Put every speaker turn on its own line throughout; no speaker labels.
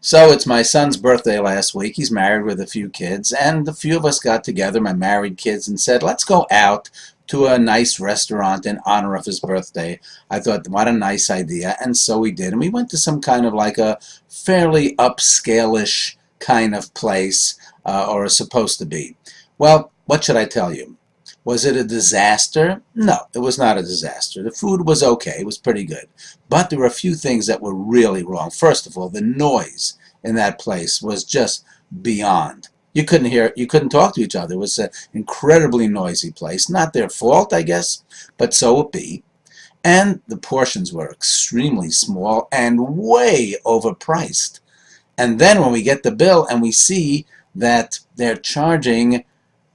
So it's my son's birthday last week. He's married with a few kids, and a few of us got together, my married kids, and said, let's go out to a nice restaurant in honor of his birthday. I thought, what a nice idea, and so we did. And we went to some kind of like a fairly upscale-ish kind of place, or is supposed to be. Well, what should I tell you? Was it a disaster? No, it was not a disaster. The food was okay. It was pretty good. But there were a few things that were really wrong. First of all, the noise in that place was just beyond. You couldn't talk to each other. It was an incredibly noisy place. Not their fault, I guess, but so it be. And the portions were extremely small and way overpriced. And then when we get the bill and we see that they're charging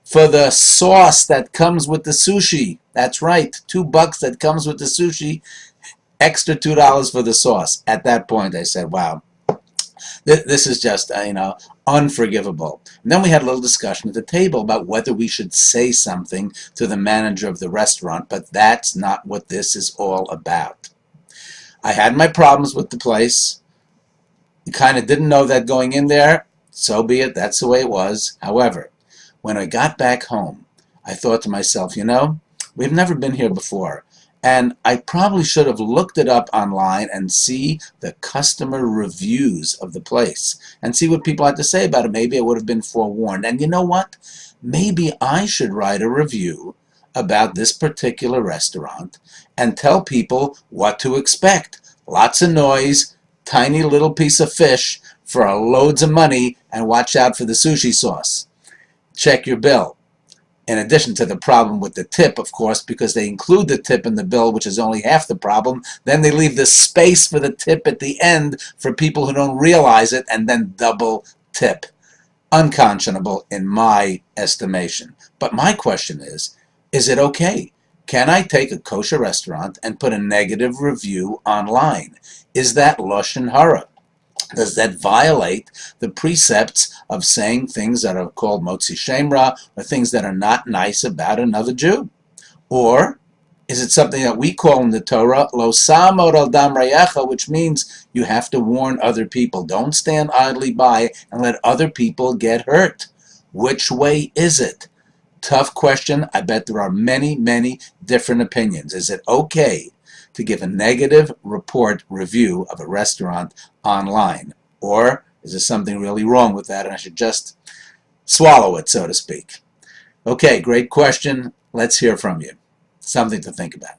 for the sauce that comes with the sushi. That's right, $2 that comes with the sushi, extra $2 for the sauce. At that point, I said, wow, this is just, unforgivable. And then we had a little discussion at the table about whether we should say something to the manager of the restaurant, but that's not what this is all about. I had my problems with the place. You kind of didn't know that going in there. So be it. That's the way it was. However, when I got back home, I thought to myself, we've never been here before, and I probably should have looked it up online and see the customer reviews of the place and see what people had to say about it. Maybe I would have been forewarned. And you know what? Maybe I should write a review about this particular restaurant and tell people what to expect. Lots of noise, tiny little piece of fish for loads of money, and watch out for the sushi sauce. Check your bill. In addition to the problem with the tip, of course, because they include the tip in the bill, which is only half the problem, then they leave the space for the tip at the end for people who don't realize it, and then double tip. Unconscionable in my estimation. But my question is it okay? Can I take a kosher restaurant and put a negative review online? Is that lashon hara? Does that violate the precepts of saying things that are called motzi shem ra, or things that are not nice about another Jew? Or is it something that we call in the Torah lo samod al dam reyecha, which means you have to warn other people. Don't stand idly by and let other people get hurt. Which way is it? Tough question. I bet there are many, many different opinions. Is it okay to give a negative review of a restaurant online? Or is there something really wrong with that and I should just swallow it, so to speak? Okay, great question. Let's hear from you. Something to think about.